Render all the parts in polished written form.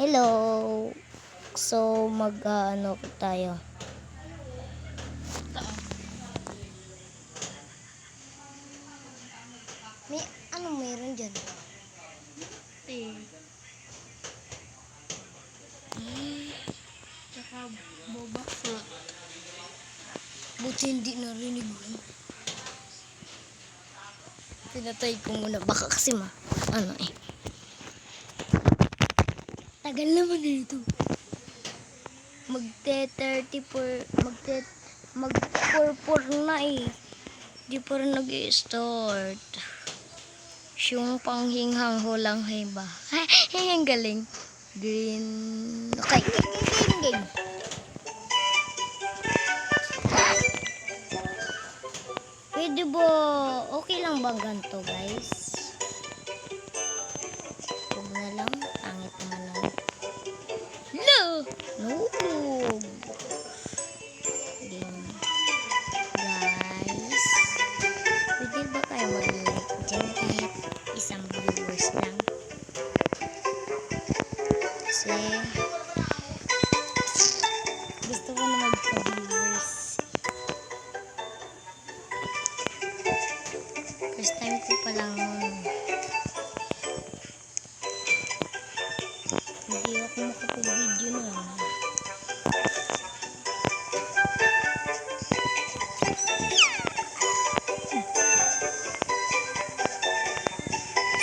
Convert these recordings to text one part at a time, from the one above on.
Hello. So ano tayo? May meron diyan? Tsaka boba fruit. Buti hindi narinig mo. Pinatay ko muna. Baka kasi tagal naman nito. Mag-4 na eh. Di pa rin nag-i-start. Yung panghinghang hulang ba? Ay, ang galing. Green. Okay. Game. Pwede ba? Okay lang ba ganito, guys? Huwag na lang. Pangit naman lang. No! No! Game. Guys. Pwede ba kayo mag-like dyan kahit isang viewers lang? Kasi gusto ko na magka-viewers. First time ko pa lang nun. Hindi ako makapag-video nun.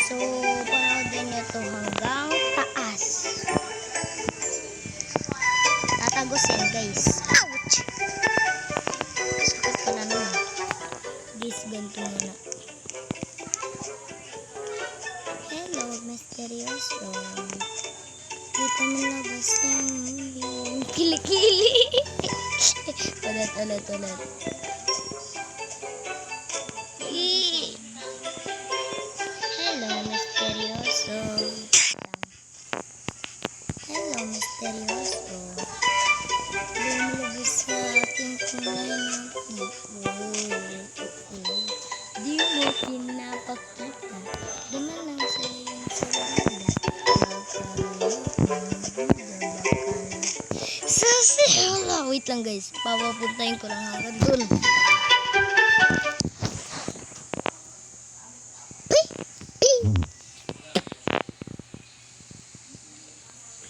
So, panoodin nyo to hanggang taas. Tatagusin, guys. Ouch! Sakit pala nun. Guys, ganito muna. Hello, misteryoso. Dito mo labas ng yung kilikili. Ulit. Hello, misteryoso. Hello, misteryoso. Lumulubos sa aking kulay ng puso. Di mo pinapakita. Duman lang sa iyong salida. Hala, wait lang guys. Papapuntahin ko lang hanggang dun.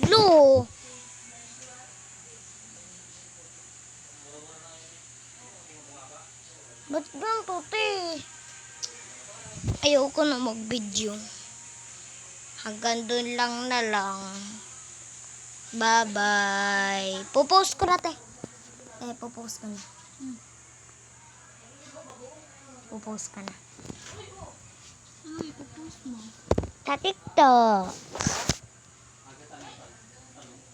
Lo! Ba't ganito, te? Ayoko na mag-video. Hanggang dun lang na lang. Bye-bye. Popost ko na, te. Popost ko na. Popost ka na. Ay, popost mo. Sa TikTok.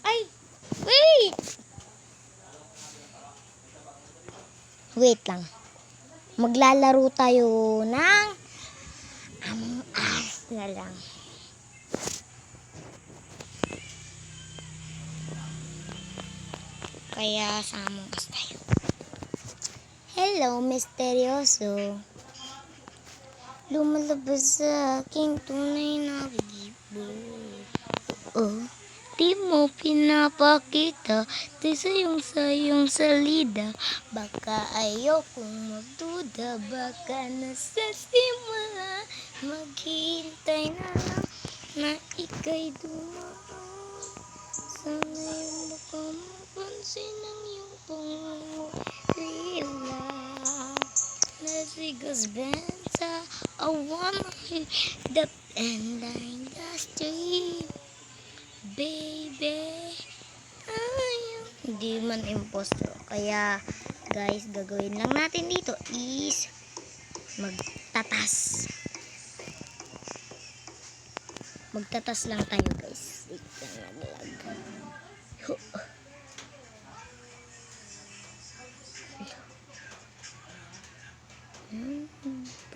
Ay! Wait! Wait lang. Maglalaro tayo ng Among Us na lang. Kaya sa Among Us tayo. Hello, misteryoso. Lumalabas sa aking tunay na bibo. Oh, di mo pinapakita di sa iyong salida. Baka ayokong magduda. Baka nasa simula maghihintay na lang na ika'y dumaan. Sa ngayon baka mapansin ang iyong pangungulila. Nasigas benta, I wanna hit the end industry. Baby, hindi man imposter. Kaya guys, gagawin lang natin dito is magtatas lang tayo guys.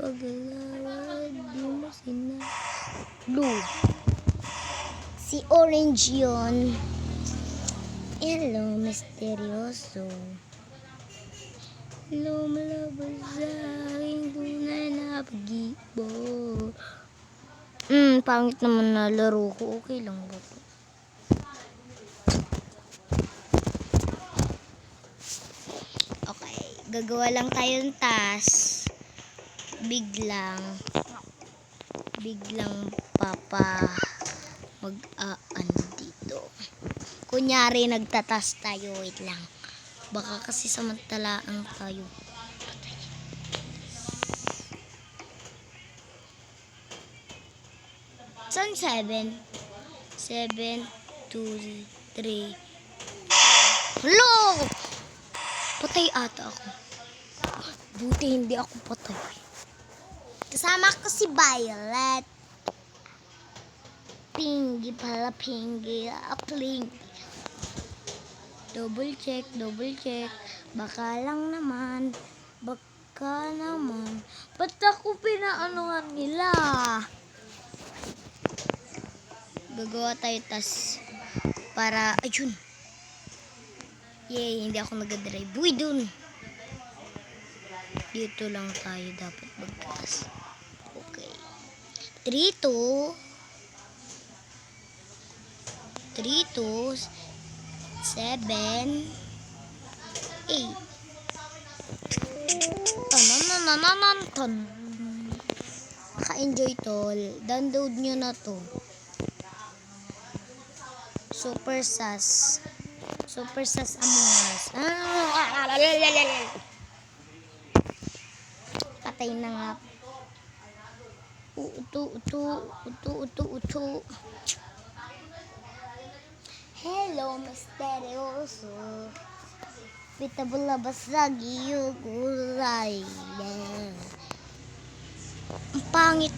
Paglawad di mo blue. Si orange yon. Hello, misteryoso. Lumalabas sa aking tunay na pag-ibig. Pangit naman na laro ko. Okay lang ba? Gagawa lang tayo ng task. Biglang papa ano dito. Kunyari nagtatas tayo, wait lang. Baka kasi samantalaan tayo. Saan 7? 7, 2, 3. Hello! Patay ata ako. Buti hindi ako patay. Kasama ko si Violet. Pingy pala, pingy. Apling. Double check. Baka lang naman. Baka naman. Ba't ako pinaanuhan nila? Gagawa tayo tas para, ayun. Yay, hindi ako nag-drive. Uy, dun. Dito lang tayo dapat magkas. Okay. 3, 2, 7, 8. Naka-enjoy tol. Download nyo na to. Super Sas Among Us. Patay na nga. Uto. Hello, misteryoso. Pitabulabas lagi yung gulay. Ang pangit.